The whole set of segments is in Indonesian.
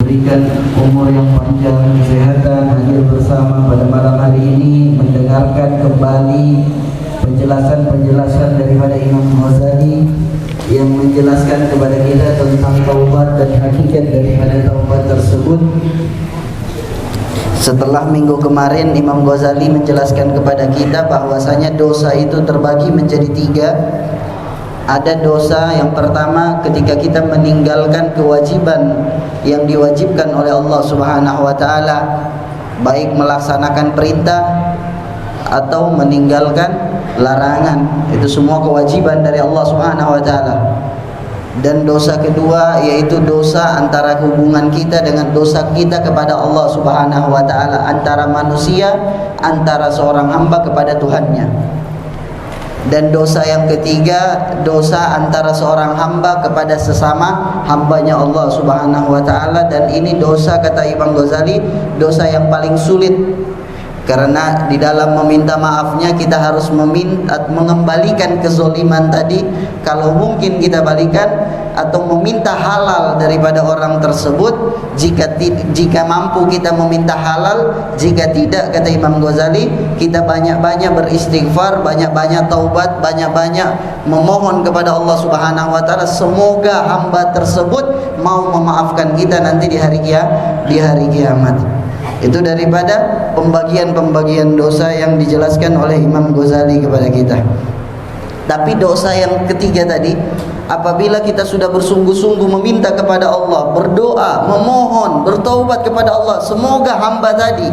diberikan umur yang panjang, kesehatan, hadir bersama pada malam hari ini mendengarkan kembali penjelasan-penjelasan daripada Imam Ghazali yang menjelaskan kepada kita tentang taubat dan hakikat daripada taubat tersebut. Setelah minggu kemarin Imam Ghazali menjelaskan kepada kita bahwasanya dosa itu terbagi menjadi 3. Ada dosa yang pertama ketika kita meninggalkan kewajiban yang diwajibkan oleh Allah Subhanahu wa taala, baik melaksanakan perintah atau meninggalkan larangan. Itu semua kewajiban dari Allah Subhanahu wa taala. Dan dosa kedua yaitu dosa antara hubungan kita dengan dosa kita kepada Allah Subhanahu wa taala, antara manusia, antara seorang hamba kepada Tuhannya. Dan dosa yang ketiga, dosa antara seorang hamba kepada sesama hambanya Allah Subhanahu wa taala. Dan ini dosa, kata Imam Ghazali, dosa yang paling sulit. Karena di dalam meminta maafnya kita harus mengembalikan kezoliman tadi. Kalau mungkin kita balikan atau meminta halal daripada orang tersebut. Jika mampu kita meminta halal, jika tidak, kata Imam Ghazali, kita banyak-banyak beristighfar, banyak-banyak taubat, banyak-banyak memohon kepada Allah Subhanahu wa taala, semoga hamba tersebut mau memaafkan kita nanti di hari kiamat. Itu daripada pembagian-pembagian dosa yang dijelaskan oleh Imam Ghazali kepada kita. Tapi dosa yang ketiga tadi, apabila kita sudah bersungguh-sungguh meminta kepada Allah, berdoa, memohon, bertaubat kepada Allah, semoga hamba tadi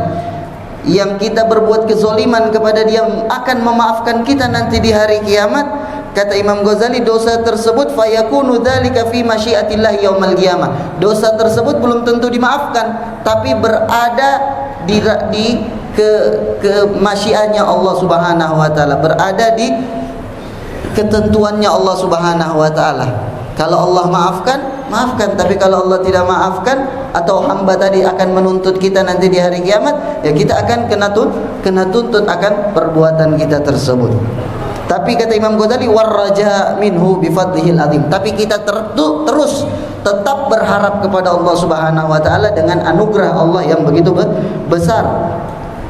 yang kita berbuat kezoliman kepada dia akan memaafkan kita nanti di hari kiamat. Kata Imam Ghazali, dosa tersebut fayakunu dzalika fi masyiatillah yaumal qiyamah. Dosa tersebut belum tentu dimaafkan, tapi berada di masyiatnya Allah Subhanahu wa taala, berada di ketentuannya Allah Subhanahu wa taala. Kalau Allah maafkan, tapi kalau Allah tidak maafkan atau hamba tadi akan menuntut kita nanti di hari kiamat, ya kita akan kena tuntut akan perbuatan kita tersebut. Tapi kata Imam Ghazali, warraja minhu bifadlihil azim. Tapi kita terus tetap berharap kepada Allah Subhanahu wa taala dengan anugerah Allah yang begitu besar.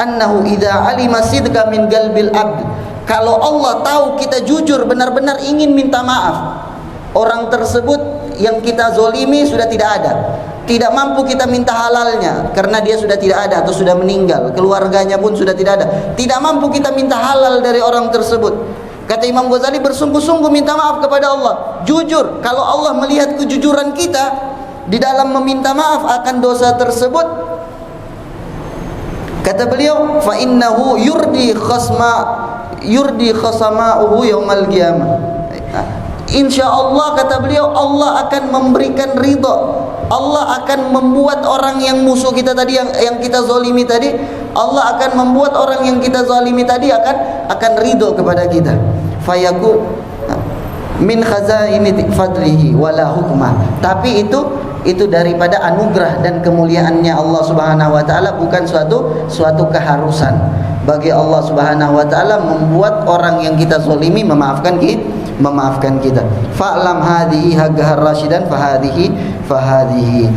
Annahu idza alima sidqa min qalbil abd. Kalau Allah tahu kita jujur benar-benar ingin minta maaf, orang tersebut yang kita zolimi sudah tidak ada, tidak mampu kita minta halalnya karena dia sudah tidak ada atau sudah meninggal, keluarganya pun sudah tidak ada, tidak mampu kita minta halal dari orang tersebut. Kata Imam Ghazali, bersungguh-sungguh minta maaf kepada Allah, jujur. Kalau Allah melihat kejujuran kita di dalam meminta maaf akan dosa tersebut, kata beliau, fa innahu yurdi khasama'uhu yaumal qiyamah. Insyaallah, kata beliau, Allah akan memberikan ridha. Allah akan membuat orang yang musuh kita tadi, yang kita zalimi tadi, Allah akan membuat orang yang kita zalimi tadi akan ridha kepada kita. Fayaku min khazaini fadlihi wala hukmah. Tapi itu daripada anugerah dan kemuliaannya Allah Subhanahu wa taala, bukan suatu keharusan bagi Allah Subhanahu wa taala membuat orang yang kita zalimi memaafkan kita. Fa'lam hadhihi haqqar rasyidan fahadhihi.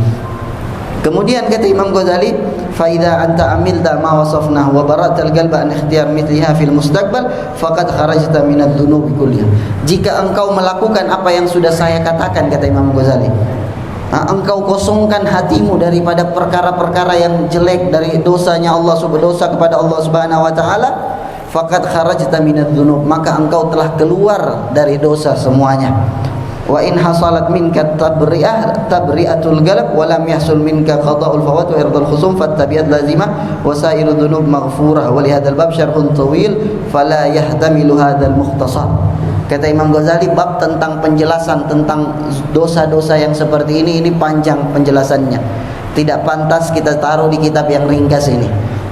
Kemudian kata Imam Ghazali, fa idza anta amilta ma wasafna wa baratal qalba an ikhtiyar mithliha fil mustaqbal faqad kharajta minadh dhunubi kulliha. Jika engkau melakukan apa yang sudah saya katakan, kata Imam Ghazali, engkau kosongkan hatimu daripada perkara-perkara yang jelek, dari dosanya dosa kepada Allah Subhanahu wa taala, faqad kharajta minadh dhunub, maka engkau telah keluar dari dosa semuanya. Wa in hasalat minka tabri'atul galab wa lam yahsul minka qada'ul fawat wa irdul khusum fattabi'at lazimah wa sa'iru dhunub maghfurah wa li hadzal bab syarhun tawil fala yahtamilu hadzal mukhtasar. Kata Imam Ghazali, bab tentang penjelasan tentang dosa-dosa yang seperti ini panjang penjelasannya. Tidak pantas kita taruh di kitab yang ringkas ini.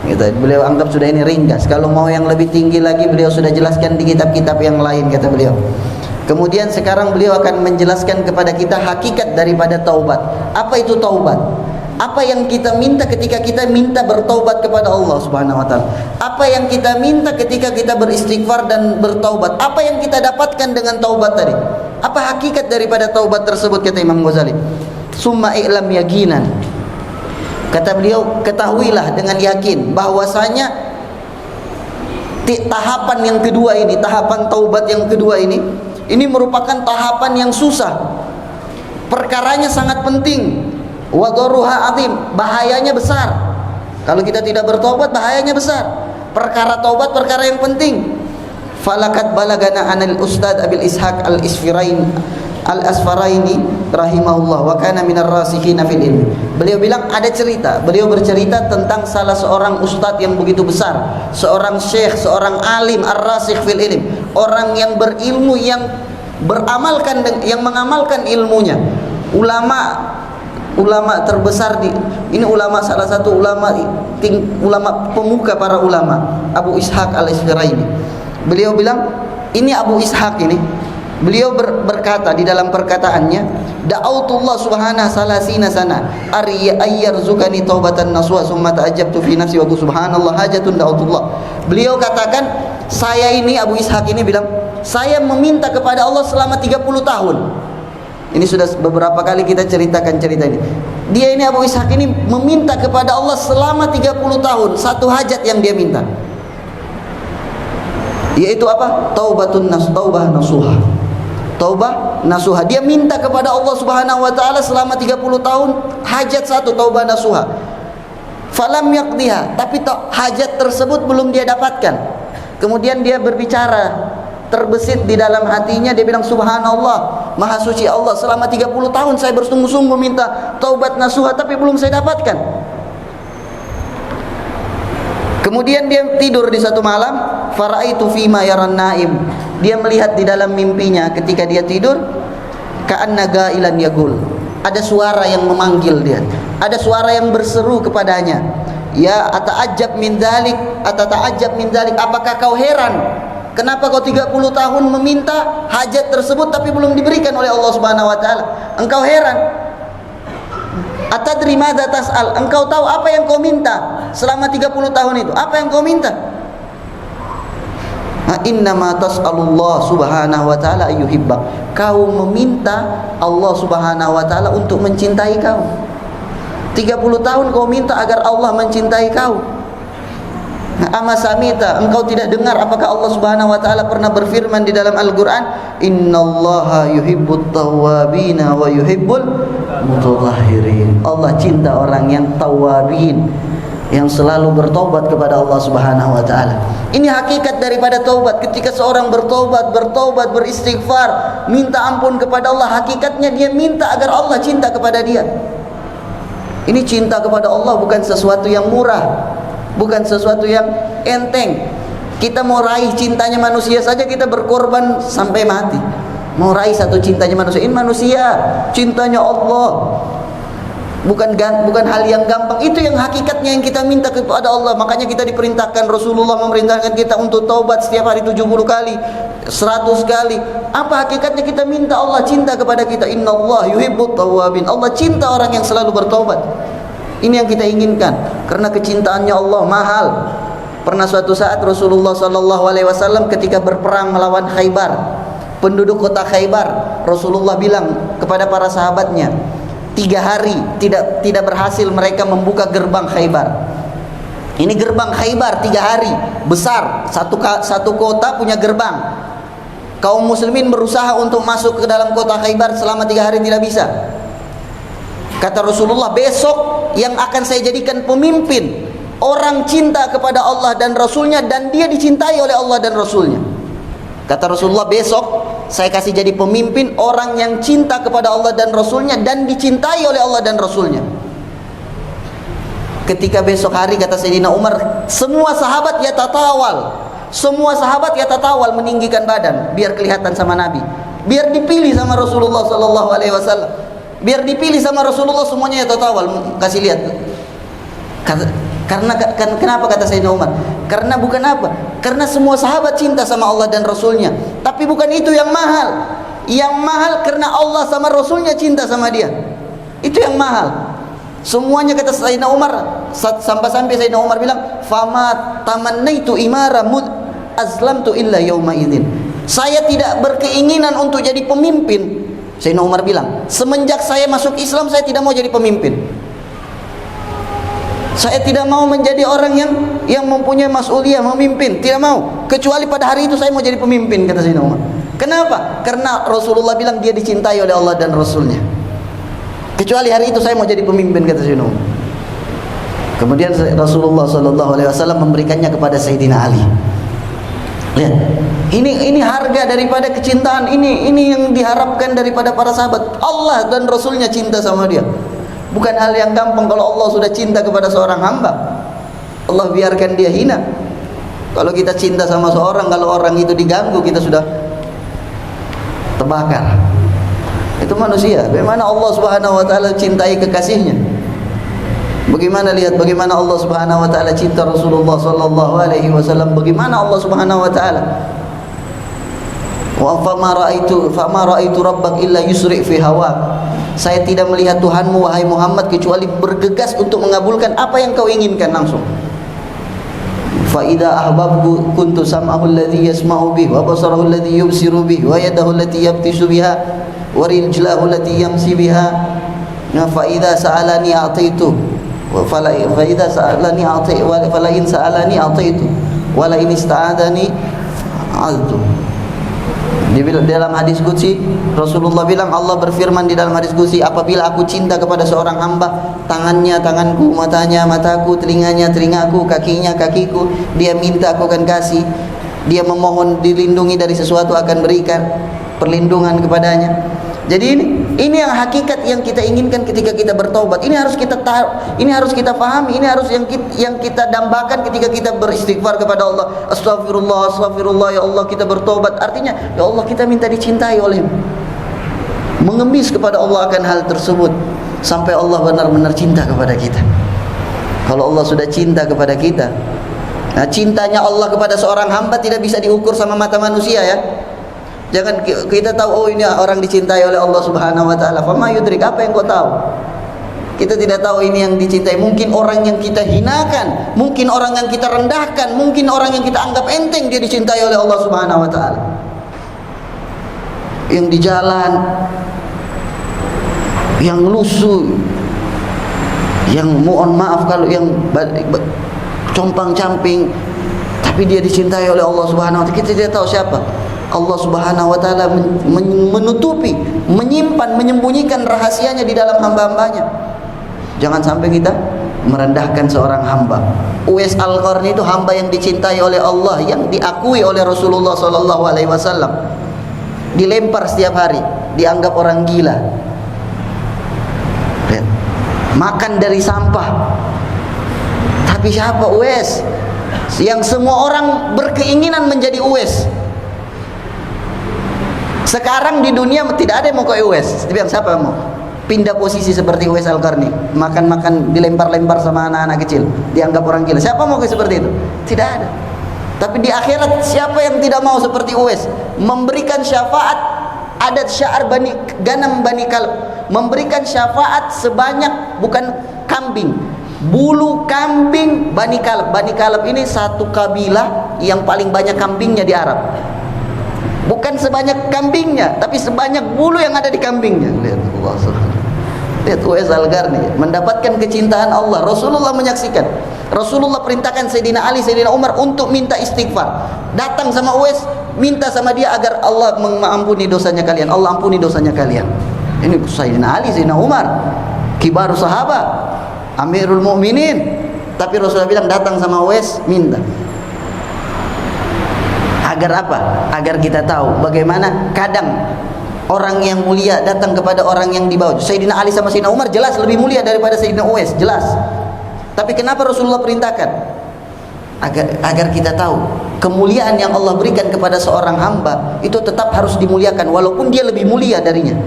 Gitu. Beliau anggap sudah ini ringkas. Kalau mau yang lebih tinggi lagi, beliau sudah jelaskan di kitab-kitab yang lain, kata beliau. Kemudian sekarang beliau akan menjelaskan kepada kita hakikat daripada taubat. Apa itu taubat? Apa yang kita minta ketika kita minta bertaubat kepada Allah Subhanahu wa taala? Apa yang kita minta ketika kita beristighfar dan bertaubat? Apa yang kita dapatkan dengan taubat tadi? Apa hakikat daripada taubat tersebut, kata Imam Ghazali? Summa i'lam yaqinan Kata beliau, ketahuilah dengan yakin bahwasanya tahapan yang kedua ini, tahapan taubat yang kedua ini merupakan tahapan yang susah. Perkaranya sangat penting. Wa daruha azim, bahayanya besar. Kalau kita tidak bertobat, bahayanya besar. Perkara taubat perkara yang penting. Falakat balagana anil Ustad Abil Ishaq Al-Asfaraini rahimahullah wa kana minar rasikhina fil ilmi. Beliau bilang ada cerita, beliau bercerita tentang salah seorang ustadz yang begitu besar, seorang syekh, seorang alim ar-rasikh fil ilm, orang yang berilmu, yang beramalkan, yang mengamalkan ilmunya. Ulama terbesar ini ulama, salah satu ulama pemuka para ulama, Abu Ishaq Al-Asfaraini. Beliau bilang, ini Abu Ishaq ini, beliau berkata di dalam perkataannya, da'autullah subhanahu salasina sana ayyarzuqani taubatan nasuha summa ta'ajjabtu fi nafsi wa subhanallah hajatun da'autullah. Beliau katakan, saya ini Abu Ishaq ini bilang, saya meminta kepada Allah selama 30 tahun. Ini sudah beberapa kali kita ceritakan cerita ini. Dia ini Abu Ishaq ini meminta kepada Allah selama 30 tahun satu hajat yang dia minta, yaitu apa? Taubah nasuha. Taubah nasuha. Dia minta kepada Allah Subhanahu wa taala selama 30 tahun hajat satu, taubah nasuha. Falam yaqdiha, tapi hajat tersebut belum dia dapatkan. Kemudian dia berbicara, terbesit di dalam hatinya, dia bilang, subhanallah, maha suci Allah, selama 30 tahun saya bersungguh-sungguh minta taubat nasuha tapi belum saya dapatkan. Kemudian dia tidur di satu malam, faraitu fima yaran naim. Dia melihat di dalam mimpinya ketika dia tidur, ka'anna gailan yaqul. Ada suara yang memanggil dia. Ada suara yang berseru kepadanya. Ya ata'ajjab min dzalik, atata'ajjab min dzalik. Apakah kau heran? Kenapa kau 30 tahun meminta hajat tersebut tapi belum diberikan oleh Allah Subhanahu wa taala? Engkau heran? Atadri madza tas'al? Engkau tahu apa yang kau minta selama 30 tahun itu? Apa yang kau minta? Innama tas'alullah subhanahu wa ta'ala ayyuhibbak. Kau meminta Allah subhanahu wa ta'ala untuk mencintai kau. 30 tahun kau minta agar Allah mencintai kau. Ama samita, engkau tidak dengar apakah Allah subhanahu wa ta'ala pernah berfirman di dalam Al-Quran, innallaha yuhibbut tawwabina wa yuhibbul mutatahhirin. Allah cinta orang yang tawwabin, yang selalu bertobat kepada Allah subhanahu wa ta'ala. Ini hakikat daripada taubat. Ketika seorang bertobat, beristighfar, minta ampun kepada Allah, hakikatnya dia minta agar Allah cinta kepada dia. Ini cinta kepada Allah bukan sesuatu yang murah, bukan sesuatu yang enteng. Kita mau raih cintanya manusia saja kita berkorban sampai mati. Mau raih satu cintanya manusia, ini manusia, cintanya Allah bukan hal yang gampang. Itu yang hakikatnya yang kita minta kepada Allah. Makanya kita diperintahkan, Rasulullah memerintahkan kita untuk taubat setiap hari 70 kali, 100 kali. Apa hakikatnya kita minta Allah cinta kepada kita? Innallaha yuhibbut tawwabin. Allah cinta orang yang selalu bertaubat. Ini yang kita inginkan, karena kecintaannya Allah mahal. Pernah suatu saat Rasulullah SAW ketika berperang melawan Khaybar, penduduk kota Khaybar, Rasulullah bilang kepada para sahabatnya, 3 hari tidak berhasil mereka membuka gerbang Khaybar. Ini gerbang Khaybar 3 hari, besar, satu kota punya gerbang. Kaum muslimin berusaha untuk masuk ke dalam kota Khaybar selama 3 hari tidak bisa. Kata Rasulullah, besok yang akan saya jadikan pemimpin orang cinta kepada Allah dan Rasulnya, dan dia dicintai oleh Allah dan Rasulnya. Kata Rasulullah, besok saya kasih jadi pemimpin orang yang cinta kepada Allah dan Rasulnya dan dicintai oleh Allah dan Rasulnya. Ketika besok hari, kata Sayyidina Umar, semua sahabat yatatawal, meninggikan badan biar kelihatan sama Nabi, biar dipilih sama Rasulullah SAW. Biar dipilih sama Rasulullah, semuanya yatatawal, kasih lihat. Kenapa kata Sayyidina Umar? Karena bukan apa? Karena semua sahabat cinta sama Allah dan Rasulnya. Tapi bukan itu yang mahal. Yang mahal karena Allah sama Rasulnya cinta sama dia. Itu yang mahal. Semuanya kata Sayyidina Umar, sampai Sayyidina Umar bilang, "Fama tamannaitu imara mud azlamtu illa yauma idzin." Saya tidak berkeinginan untuk jadi pemimpin. Sayyidina Umar bilang, semenjak saya masuk Islam saya tidak mau jadi pemimpin. Saya tidak mau menjadi orang yang mempunyai mas'uliyah, memimpin, tidak mau. Kecuali pada hari itu saya mau jadi pemimpin, kata Sayyidina Umar. Kenapa? Karena Rasulullah bilang dia dicintai oleh Allah dan Rasulnya. Kecuali hari itu saya mau jadi pemimpin, kata Sayyidina Umar. Kemudian Rasulullah SAW memberikannya kepada Sayyidina Ali. Lihat, ini harga daripada kecintaan, ini yang diharapkan daripada para sahabat. Allah dan Rasulnya cinta sama dia. Bukan hal yang gampang kalau Allah sudah cinta kepada seorang hamba, Allah biarkan dia hina. Kalau kita cinta sama seorang, kalau orang itu diganggu, kita sudah terbakar. Itu manusia. Bagaimana Allah Subhanahu wa taala cintai kekasihnya? Bagaimana, lihat bagaimana Allah Subhanahu wa taala cinta Rasulullah sallallahu alaihi wasallam, bagaimana Allah Subhanahu wa taala. Wa fama raaitu rabbak illa yusri fi hawa. Saya tidak melihat Tuhanmu wahai Muhammad kecuali bergegas untuk mengabulkan apa yang kau inginkan langsung. Fa idza ahbabtu kuntu sam'ahu alladhi yasma'u bihi wa basarahu alladhi yubsiru bihi wa yadahu allati yabtishu biha wa rijlahu allati yamshi biha. Fa idza sa'alani a'taitu wa fa idza sa'alani a'taitu wa fa in sa'alani a'taitu wa la in ista'adani a'adtu. Di dalam hadis qudsi Rasulullah bilang, Allah berfirman di dalam hadis qudsi, apabila aku cinta kepada seorang hamba, tangannya tanganku, matanya mataku, telinganya telingaku, kakinya kakiku, dia minta aku akan kasih, dia memohon dilindungi dari sesuatu akan berikan perlindungan kepadanya. Jadi ini yang hakikat yang kita inginkan ketika kita bertobat. Ini harus kita tahu, ini harus kita pahami, ini harus yang kita dambakan ketika kita beristighfar kepada Allah. Astagfirullah, astagfirullah, ya Allah kita bertobat. Artinya, ya Allah kita minta dicintai oleh-Mu. Mengemis kepada Allah akan hal tersebut sampai Allah benar-benar cinta kepada kita. Kalau Allah sudah cinta kepada kita, nah cintanya Allah kepada seorang hamba tidak bisa diukur sama mata manusia, ya. Jangan kita tahu, oh ini orang dicintai oleh Allah Subhanahu wa taala. Fama yudrik, apa yang kau tahu? Kita tidak tahu ini yang dicintai. Mungkin orang yang kita hinakan, mungkin orang yang kita rendahkan, mungkin orang yang kita anggap enteng, dia dicintai oleh Allah Subhanahu wa taala. Yang di jalan, yang lusuh, yang mohon maaf kalau yang compang-camping, tapi dia dicintai oleh Allah Subhanahu wa taala. Kita tidak tahu siapa. Allah Subhanahu wa taala menutupi, menyimpan, menyembunyikan rahasianya di dalam hamba-hambanya. Jangan sampai kita merendahkan seorang hamba. Uwais Al-Qarni itu hamba yang dicintai oleh Allah, yang diakui oleh Rasulullah sallallahu alaihi wasallam. Dilempar setiap hari, dianggap orang gila. Makan dari sampah. Tapi siapa Uwais? Yang semua orang berkeinginan menjadi Uwais. Sekarang di dunia tidak ada yang mau kayak Uwais. Siapa yang mau pindah posisi seperti Uwais Al-Qarni, makan-makan dilempar-lempar sama anak-anak kecil, dianggap orang gila? Siapa mau kayak seperti itu? Tidak ada. Tapi di akhirat siapa yang tidak mau seperti Uwais? Memberikan syafaat, adat sya'r bani ganam bani Kalb, memberikan syafaat sebanyak, bukan kambing, bulu kambing Bani Kalb. Bani Kalb ini satu kabilah yang paling banyak kambingnya di Arab. Bukan sebanyak kambingnya, tapi sebanyak bulu yang ada di kambingnya. Lihat Allah Subhanahu. Lihat Uwais Al-Qarni mendapatkan kecintaan Allah. Rasulullah menyaksikan. Rasulullah perintahkan Sayyidina Ali, Sayyidina Umar untuk minta istighfar. Datang sama Uwais, minta sama dia agar Allah mengampuni dosanya kalian. Allah ampuni dosanya kalian. Ini Sayyidina Ali, Sayyidina Umar, kibar sahabat, Amirul Mukminin. Tapi Rasulullah bilang datang sama Uwais, minta. Agar apa? Agar kita tahu bagaimana kadang orang yang mulia datang kepada orang yang di bawah. Sayyidina Ali sama Sayyidina Umar jelas lebih mulia daripada Sayyidina Uwais, jelas. Tapi kenapa Rasulullah perintahkan? Agar kita tahu kemuliaan yang Allah berikan kepada seorang hamba itu tetap harus dimuliakan walaupun dia lebih mulia darinya.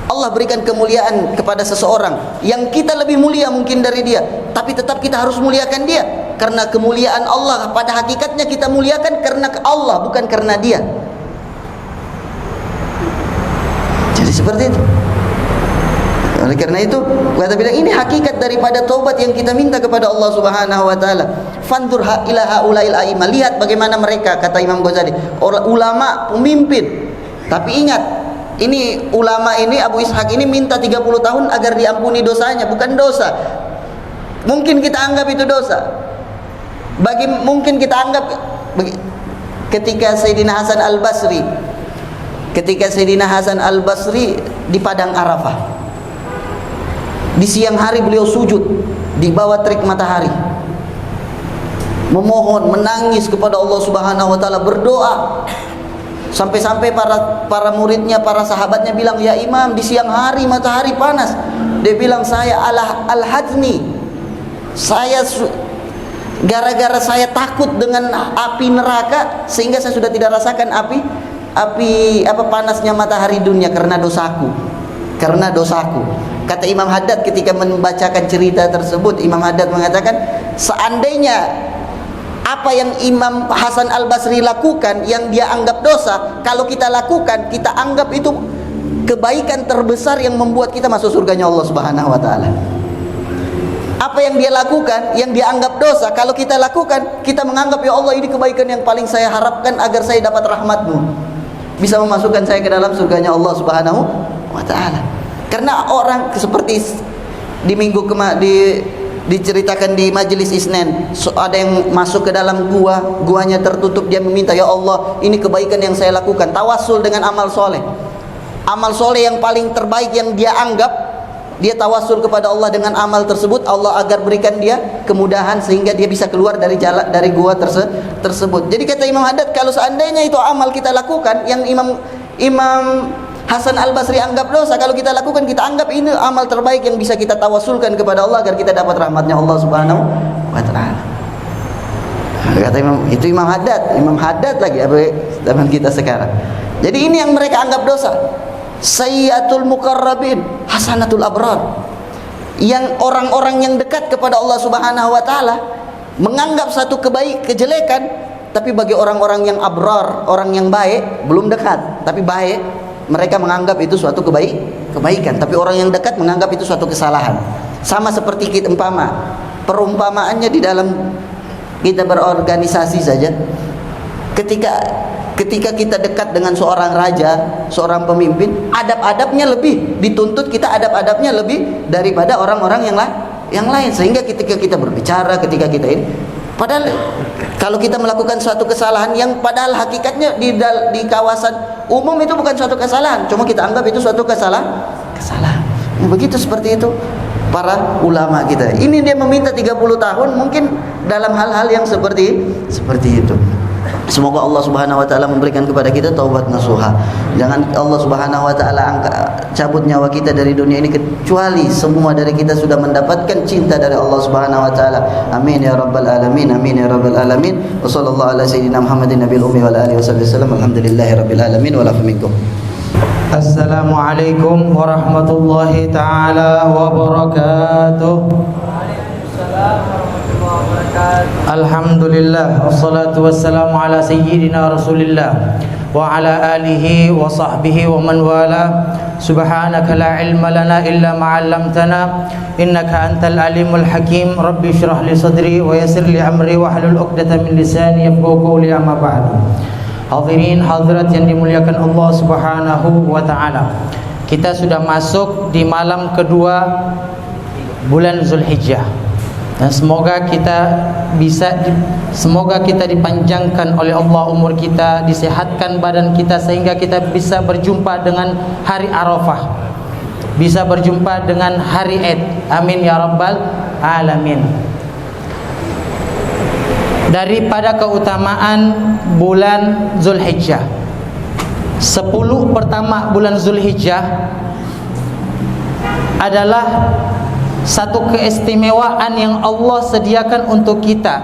Allah berikan kemuliaan kepada seseorang yang kita lebih mulia mungkin dari dia, tapi tetap kita harus muliakan dia. Karena kemuliaan Allah pada hakikatnya kita muliakan karena Allah, bukan karena dia. Jadi seperti itu. Oleh karena itu, kata bilang ini hakikat daripada taubat yang kita minta kepada Allah Subhanahu wa taala. Fanzur ila haulail a'immah, lihat bagaimana mereka, kata Imam Ghazali, orang ulama, pemimpin. Tapi ingat, ini ulama ini Abu Ishaq ini minta 30 tahun agar diampuni dosanya, bukan dosa. Mungkin kita anggap itu dosa. Mungkin kita anggap ketika Sayyidina Hasan Al-Basri di padang Arafah, di siang hari beliau sujud di bawah terik matahari, memohon, menangis kepada Allah Subhanahu wa taala, berdoa. Sampai-sampai para muridnya, para sahabatnya bilang, "Ya Imam, di siang hari matahari panas." Dia bilang, "Saya al-hadni. Gara-gara saya takut dengan api neraka sehingga saya sudah tidak rasakan api panasnya matahari dunia karena dosaku." Kata Imam Haddad ketika membacakan cerita tersebut, Imam Haddad mengatakan, seandainya apa yang Imam Hasan Al-Basri lakukan yang dia anggap dosa, kalau kita lakukan, kita anggap itu kebaikan terbesar yang membuat kita masuk surganya Allah Subhanahu wa taala. Apa yang dia lakukan yang dia anggap dosa, kalau kita lakukan, kita menganggap, ya Allah, ini kebaikan yang paling saya harapkan agar saya dapat rahmat-Mu, bisa memasukkan saya ke dalam surganya Allah Subhanahu wa taala. Karena orang seperti di minggu diceritakan di majelis Isnin, ada yang masuk ke dalam guanya tertutup, dia meminta, ya Allah, ini kebaikan yang saya lakukan, tawassul dengan amal soleh yang paling terbaik yang dia anggap, dia tawassul kepada Allah dengan amal tersebut, Allah agar berikan dia kemudahan sehingga dia bisa keluar dari gua tersebut. Jadi kata Imam Haddad, kalau seandainya itu amal kita lakukan yang Imam Hasan Al-Basri anggap dosa, kalau kita lakukan, kita anggap ini amal terbaik yang bisa kita tawasulkan kepada Allah agar kita dapat rahmatnya Allah Subhanahu wa ta'ala. Kata Imam Haddad lagi zaman kita sekarang. Jadi ini yang mereka anggap dosa. Sayyatul muqarrabin, hasanatul abrar. Yang orang-orang yang dekat kepada Allah Subhanahu wa ta'ala menganggap satu kejelekan, tapi bagi orang-orang yang abrar, orang yang baik, belum dekat tapi baik, mereka menganggap itu suatu kebaikan, tapi orang yang dekat menganggap itu suatu kesalahan. Sama seperti kita, perumpamaannya di dalam kita berorganisasi saja. Ketika kita dekat dengan seorang raja, seorang pemimpin, adab-adabnya lebih dituntut, kita adab-adabnya lebih daripada orang-orang yang lain. Sehingga ketika kita berbicara, ketika kita ini, padahal kalau kita melakukan suatu kesalahan yang padahal hakikatnya di kawasan umum itu bukan suatu kesalahan, cuma kita anggap itu suatu kesalahan. Begitu seperti itu para ulama kita. Ini dia meminta 30 tahun mungkin dalam hal-hal yang seperti itu. Semoga Allah Subhanahu wa taala memberikan kepada kita taubat nasuha. Jangan Allah Subhanahu wa taala cabut nyawa kita dari dunia ini kecuali semua dari kita sudah mendapatkan cinta dari Allah Subhanahu wa taala. Amin ya rabbal alamin. Amin ya rabbal alamin. Wa sallallahu ala sayyidina Muhammadin nabiyil ummi wa ala alihi wasallam. Alhamdulillahirabbil alamin wa la minkum. Assalamualaikum warahmatullahi taala wabarakatuh. Alhamdulillah, wassalatu wassalamu ala sayyidina Rasulillah wa ala alihi wa sahbihi wa man wala. Subhanaka la ilma lana illa ma 'allamtana innaka antal alimul hakim. Rabbi shrah li sadri wa yassir li amri wa hlul 'uqdatam min lisani yafqahu qawli, amma ba'du. Hadirin hadirat yang dimuliakan Allah Subhanahu wa taala. Kita sudah masuk di malam kedua bulan Zulhijjah. Dan semoga kita dipanjangkan oleh Allah umur kita, disehatkan badan kita sehingga kita bisa berjumpa dengan hari Arafah, bisa berjumpa dengan hari Id. Amin ya rabbal alamin. Daripada keutamaan bulan Zulhijjah, 10 pertama bulan Zulhijjah adalah satu keistimewaan yang Allah sediakan untuk kita,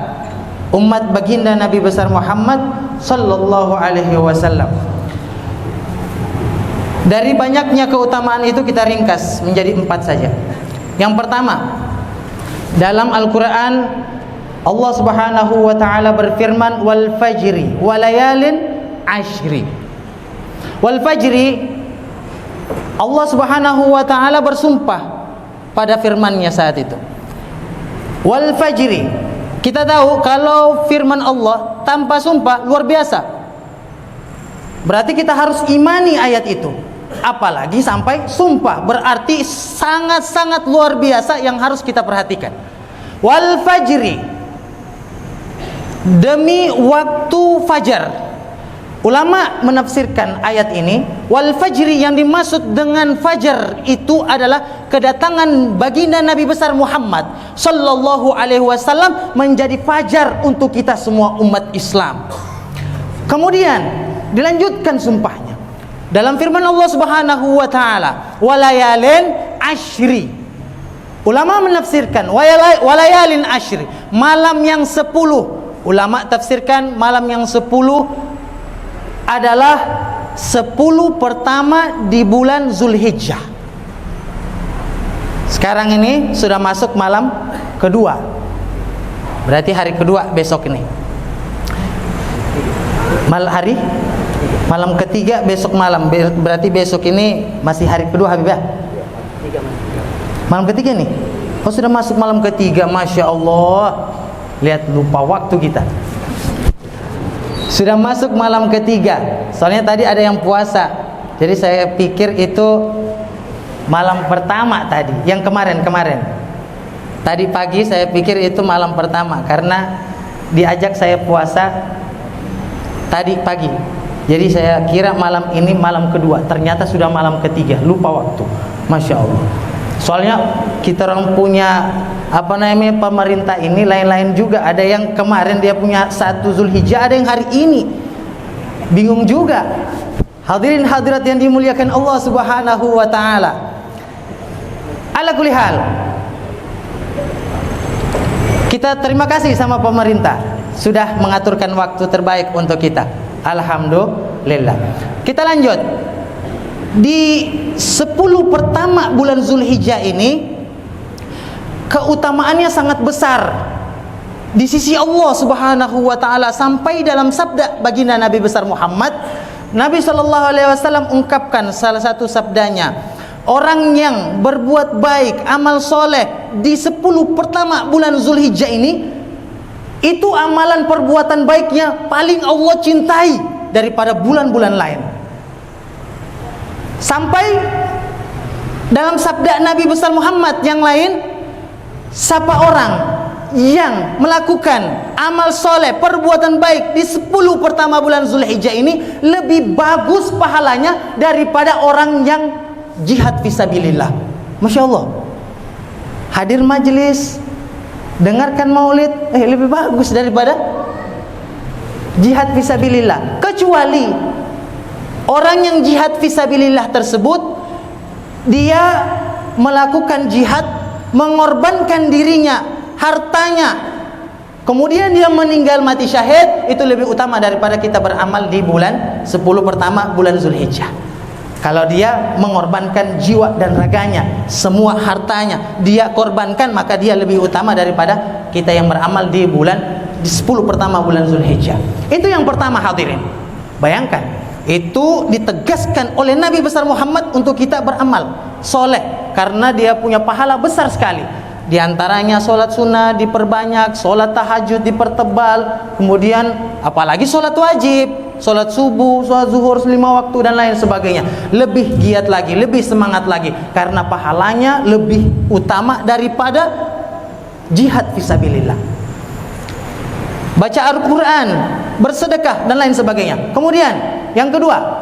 umat baginda Nabi besar Muhammad sallallahu alaihi wasallam. Dari banyaknya keutamaan itu kita ringkas menjadi 4 saja. Yang pertama, dalam Al-Quran Allah Subhanahu wa taala berfirman, wal fajri walayalin ashri. Wal fajri, Allah Subhanahu wa taala bersumpah pada firman-Nya saat itu. Wal fajri, kita tahu kalau firman Allah tanpa sumpah luar biasa. Berarti kita harus imani ayat itu. Apalagi sampai sumpah, berarti sangat-sangat luar biasa yang harus kita perhatikan. wal fajri, demi waktu fajar. Ulama menafsirkan ayat ini, wal fajri, yang dimaksud dengan fajar itu adalah kedatangan baginda Nabi besar Muhammad sallallahu alaihi wasallam menjadi fajar untuk kita semua umat Islam. Kemudian dilanjutkan sumpahnya dalam firman Allah Subhanahu wa taala, walayalin ashri. Ulama menafsirkan walayalin ashri, malam yang 10. Ulama tafsirkan malam yang 10 adalah 10 pertama di bulan Zulhijjah. Sekarang ini sudah masuk malam kedua, berarti hari kedua besok ini. Malam ketiga besok malam, berarti besok ini masih hari kedua Habibah. Malam ketiga nih. Oh, sudah masuk malam ketiga, Masya Allah. Lihat, lupa waktu kita. Sudah masuk malam ketiga. Soalnya tadi ada yang puasa, jadi saya pikir itu malam pertama tadi, yang kemarin. Tadi pagi saya pikir itu malam pertama, karena diajak saya puasa tadi pagi. Jadi saya kira malam ini malam kedua, ternyata sudah malam ketiga, lupa waktu. Masya Allah. Soalnya kita orang punya pemerintah ini lain-lain juga. Ada yang kemarin dia punya 1 Zulhijjah, ada yang hari ini. Bingung juga. Hadirin hadirat yang dimuliakan Allah Subhanahu wa taala. Ala kulli hal, kita terima kasih sama pemerintah sudah mengaturkan waktu terbaik untuk kita. Alhamdulillah. Kita lanjut. Di 10 pertama bulan Zulhijjah ini keutamaannya sangat besar di sisi Allah Subhanahu wa taala, sampai dalam sabda baginda Nabi besar Muhammad, Nabi sallallahu alaihi wasallam ungkapkan salah satu sabdanya, orang yang berbuat baik, amal soleh di 10 pertama bulan Zulhijjah ini, itu amalan perbuatan baiknya paling Allah cintai daripada bulan-bulan lain. Sampai dalam sabda Nabi besar Muhammad yang lain, siapa orang yang melakukan amal soleh, perbuatan baik di 10 pertama bulan Zulhijjah ini, lebih bagus pahalanya daripada orang yang jihad fisabilillah. Masya Allah. Hadir majelis, dengarkan maulid, lebih bagus daripada jihad fisabilillah. Kecuali orang yang jihad fisabilillah tersebut, dia melakukan jihad, mengorbankan dirinya, hartanya, kemudian dia meninggal mati syahid, itu lebih utama daripada kita beramal di bulan 10 pertama bulan Zulhijjah. Kalau dia mengorbankan jiwa dan raganya, semua hartanya dia korbankan, maka dia lebih utama daripada kita yang beramal di 10 pertama bulan Zulhijjah. Itu yang pertama, hadirin. Bayangkan, itu ditegaskan oleh Nabi besar Muhammad untuk kita beramal soleh, karena dia punya pahala besar sekali. Di antaranya sholat sunnah diperbanyak, sholat tahajud dipertebal, kemudian apalagi sholat wajib, sholat subuh, sholat zuhur 5 waktu dan lain sebagainya. Lebih giat lagi, lebih semangat lagi, karena pahalanya lebih utama daripada jihad fisabilillah. Baca Al-Quran, bersedekah dan lain sebagainya. Kemudian yang kedua,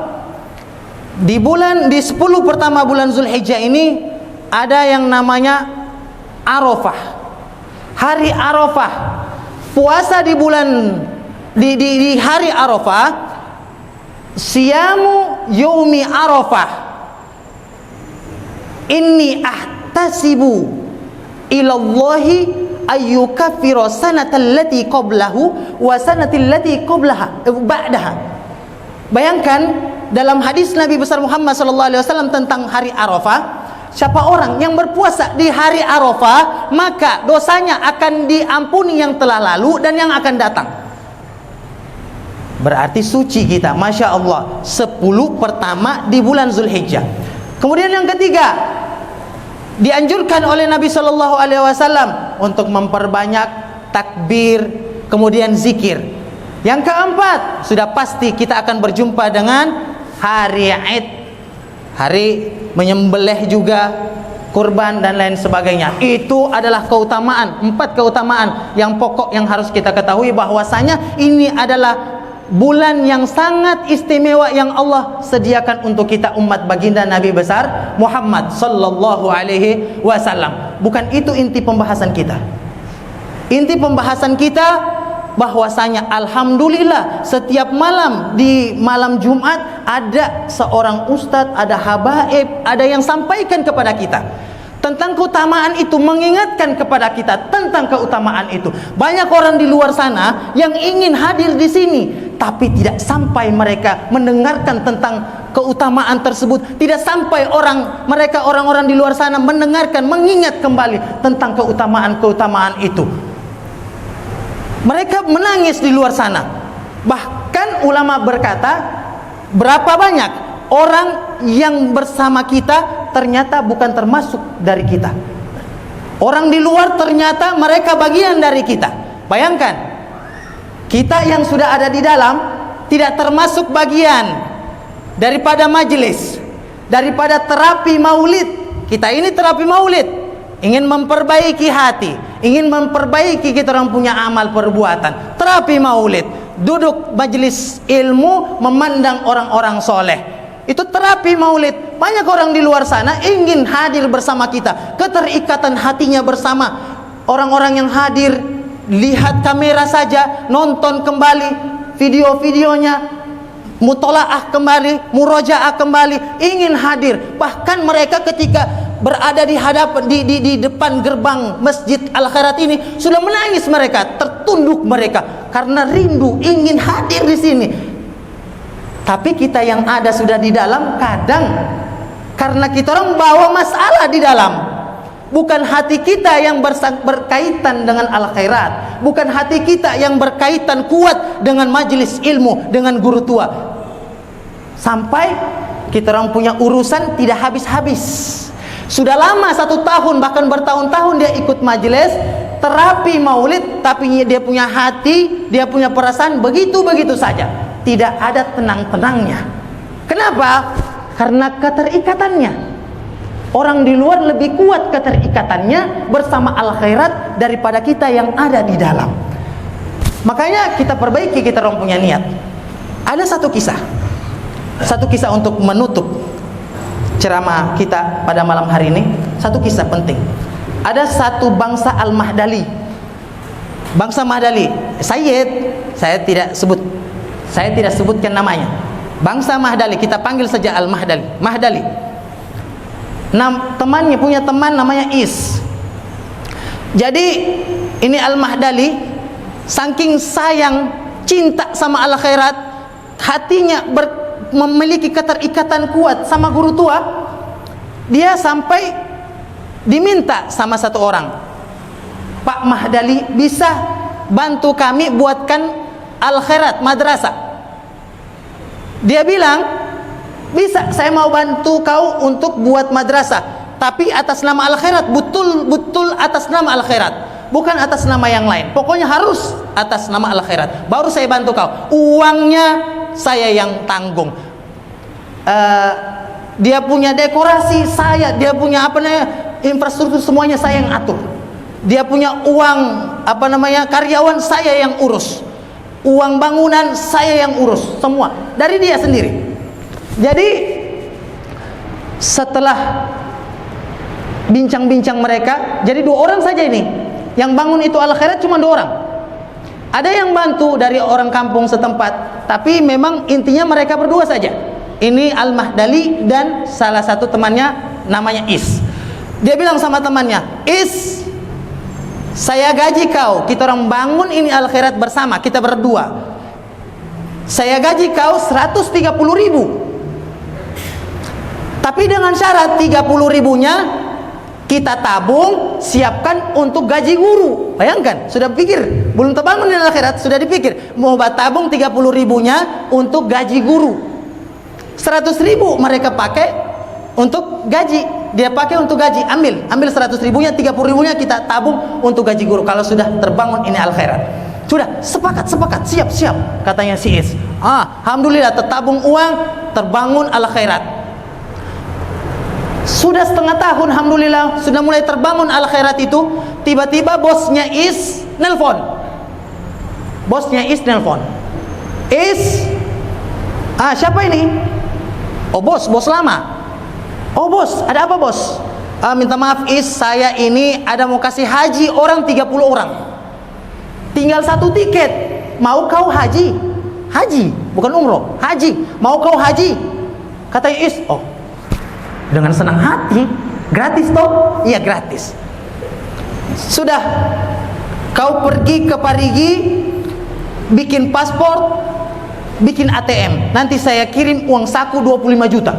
di 10 pertama bulan Zulhijjah ini ada yang namanya Arafah. Hari Arafah. Puasa di hari Arafah. Siyamu yaumi Arafah. Inni ahtasibu ilallahi ayyukaffira sanatal lati qablahu wa sanatil lati qablaha ba'daha. Bayangkan dalam hadis Nabi besar Muhammad SAW tentang hari Arafah, siapa orang yang berpuasa di hari Arafah, maka dosanya akan diampuni yang telah lalu dan yang akan datang. Berarti suci kita, Masya Allah. 10 pertama di bulan Zulhijjah. Kemudian yang ketiga, dianjurkan oleh Nabi SAW untuk memperbanyak takbir, kemudian zikir. Yang keempat, sudah pasti kita akan berjumpa dengan hari Id, hari menyembelih juga, kurban dan lain sebagainya. Itu adalah keutamaan, 4 keutamaan yang pokok yang harus kita ketahui, bahwasanya ini adalah bulan yang sangat istimewa yang Allah sediakan untuk kita umat baginda Nabi besar Muhammad sallallahu alaihi wasallam. Bukan itu inti pembahasan kita. Inti pembahasan kita bahwasanya alhamdulillah setiap malam di malam Jumat ada seorang ustadz, ada habaib, ada yang sampaikan kepada kita tentang keutamaan itu, mengingatkan kepada kita tentang keutamaan itu. Banyak orang di luar sana yang ingin hadir di sini, tapi tidak sampai mereka mendengarkan tentang keutamaan tersebut. Tidak sampai orang-orang di luar sana mendengarkan, mengingat kembali tentang keutamaan-keutamaan itu. Mereka menangis di luar sana. Bahkan ulama berkata, berapa banyak orang yang bersama kita ternyata bukan termasuk dari kita. Orang di luar ternyata mereka bagian dari kita. Bayangkan, kita yang sudah ada di dalam tidak termasuk bagian daripada majelis, daripada terapi maulid. Kita ini terapi maulid, ingin memperbaiki hati, ingin memperbaiki kita orang punya amal perbuatan. Terapi maulid, duduk majelis ilmu, memandang orang-orang soleh, itu terapi maulid. Banyak orang di luar sana ingin hadir bersama kita, keterikatan hatinya bersama. Orang-orang yang hadir lihat kamera saja, nonton kembali video-videonya, mutolaah kembali, murojaah kembali, ingin hadir. Bahkan mereka ketika berada di hadapan di depan gerbang Masjid Al-Khairat ini sudah menangis, mereka tertunduk mereka karena rindu ingin hadir di sini. Tapi kita yang ada sudah di dalam, kadang karena kita orang bawa masalah di dalam, bukan hati kita yang berkaitan dengan Al-Khairat, bukan hati kita yang berkaitan kuat dengan majelis ilmu, dengan guru tua, sampai kita orang punya urusan tidak habis-habis. Sudah lama 1 tahun bahkan bertahun-tahun dia ikut majelis terapi maulid, tapi dia punya hati, dia punya perasaan begitu-begitu saja, tidak ada tenang-tenangnya. Kenapa? Karena keterikatannya. Orang di luar lebih kuat keterikatannya bersama Al-Khairat daripada kita yang ada di dalam. Makanya kita perbaiki kita orang punya niat. Ada satu kisah untuk menutup ceramah kita pada malam hari ini. Satu kisah penting. Ada satu bangsa Al-Mahdali. Bangsa Mahdali, saya tidak sebutkan namanya. Bangsa Mahdali, kita panggil saja Al-Mahdali. Mahdali. Temannya punya teman namanya Is. Jadi ini Al-Mahdali saking sayang, cinta sama Al-Khairat, hatinya memiliki keterikatan kuat sama guru tua, dia sampai diminta sama satu orang, Pak Mahdali, bisa bantu kami buatkan Al-Khairat madrasah. Dia bilang, bisa, saya mau bantu kau untuk buat madrasah, tapi atas nama Al-Khairat, betul atas nama Al-Khairat, bukan atas nama yang lain. Pokoknya harus atas nama Al-Khairat, baru saya bantu kau. Uangnya saya yang tanggung. Dia punya dekorasi dia punya infrastruktur semuanya saya yang atur. Dia punya uang karyawan saya yang urus. Uang bangunan saya yang urus, semua dari dia sendiri. Jadi setelah bincang-bincang mereka, jadi 2 orang saja ini yang bangun itu Al-Khairat, cuma 2 orang. Ada yang bantu dari orang kampung setempat, tapi memang intinya mereka berdua saja. Ini Al-Mahdali dan salah satu temannya namanya Is. Dia bilang sama temannya, Is, saya gaji kau, kita orang bangun ini Al-Khairat bersama, kita berdua. Saya gaji kau 130.000. Tapi dengan syarat 30.000-nya kita tabung, siapkan untuk gaji guru. Bayangkan, sudah pikir, belum terbangun di Al-Khairat, sudah dipikir mau tabung 30.000-nya untuk gaji guru. 100.000 mereka pakai untuk gaji. Dia pakai untuk gaji, ambil 100.000-nya, 30.000-nya kita tabung untuk gaji guru kalau sudah terbangun ini Al-Khairat. Sudah sepakat, siap katanya si Is. Alhamdulillah tertabung uang, terbangun Al-Khairat. Sudah setengah tahun, alhamdulillah, sudah mulai terbangun al khairat itu. Tiba-tiba bosnya Is nelpon. Siapa ini? Oh bos lama. Oh bos, ada apa bos? Minta maaf Is, saya ini ada mau kasih haji orang 30 orang. Tinggal 1 tiket. Mau kau haji? Haji, bukan umroh, haji. Mau kau haji? Kata Is, oh, dengan senang hati. Gratis toh? Iya gratis. Sudah, kau pergi ke Parigi, bikin paspor, bikin ATM. Nanti saya kirim uang saku 25 juta.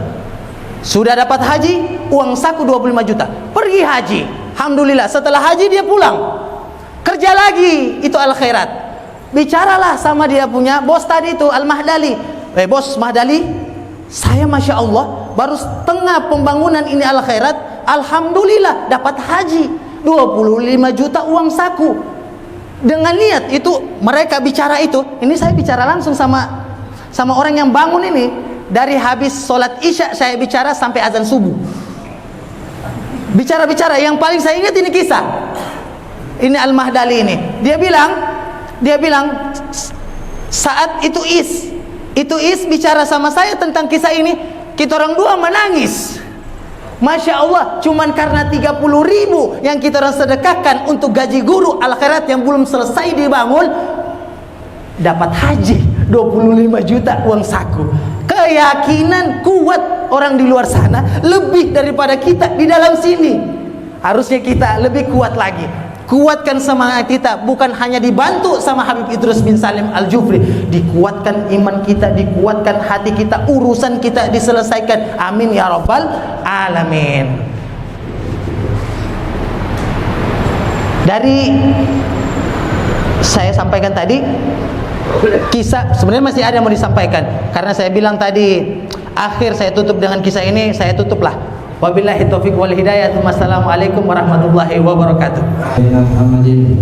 Sudah dapat haji, uang saku 25 juta. Pergi haji. Alhamdulillah, setelah haji dia pulang. Kerja lagi, itu al khairat. Bicaralah sama dia punya bos tadi itu, Al-Mahdali. Bos Mahdali, saya Masya Allah baru setengah pembangunan ini al khairat. Alhamdulillah dapat haji 25 juta uang saku. Dengan niat itu mereka bicara itu. Ini saya bicara langsung sama orang yang bangun ini. Dari habis sholat isya saya bicara sampai azan subuh. Bicara yang paling saya ingat ini kisah. Ini Al-Mahdali ini. Dia bilang saat itu Is bicara sama saya tentang kisah ini, kita orang dua menangis. Masya Allah, cuman karena 30.000 yang kita orang sedekahkan untuk gaji guru al khairat yang belum selesai dibangun, dapat haji 25 juta uang saku. Keyakinan kuat orang di luar sana lebih daripada kita di dalam sini. Harusnya kita lebih kuat lagi. Kuatkan semangat kita, bukan hanya dibantu sama Habib Idrus bin Salim Al-Jufri, dikuatkan iman kita, dikuatkan hati kita, urusan kita diselesaikan. Amin ya rabbal alamin. Dari saya sampaikan tadi kisah, sebenarnya masih ada yang mau disampaikan. Karena saya bilang tadi akhir saya tutup dengan kisah ini, saya tutuplah. Wabillahi taufiq wal hidayah. Wassalamualaikum warahmatullahi wabarakatuh. Muhammadin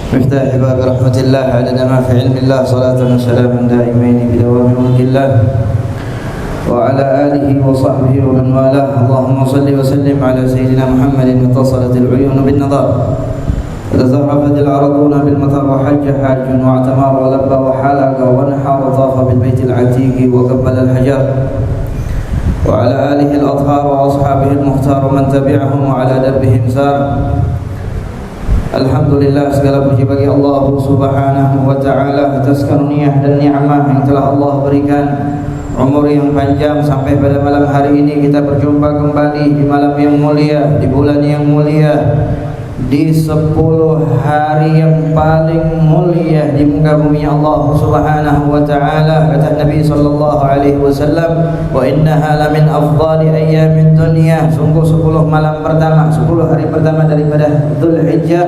miftah bab rahmatillah adada ma fi ilmillah salatan wa salaman daimain bi dawami mulkillah wa ala alihi wa sahbihi wa man walah. Allahumma salli wa sallim ala sayyidina Muhammadin muttasalat al-uyun bin nadar تزخرفت الأرضون بالمطر وحج حاج واعتمر ولبى وحلق ونحر وطاف بالبيت العتيق وقبل الحجر وعلى آله الأطهار وأصحابه المختار ومن تبعهم وعلى دربهم سار. Alhamdulillah, segala puji bagi Allah Subhanahu wa ta'ala atas karunia dan nikmat yang telah Allah berikan, umur yang panjang sampai pada malam hari ini kita berjumpa kembali di malam yang mulia, di bulan yang mulia, di 10 hari yang paling mulia di muka bumi Allah Subhanahu wa ta'ala. Kata Nabi sallallahu alaihi wasallam, wa innaha la min afdali ayyamid dunya. Sungguh 10 malam pertama, 10 hari pertama daripada Dzulhijjah,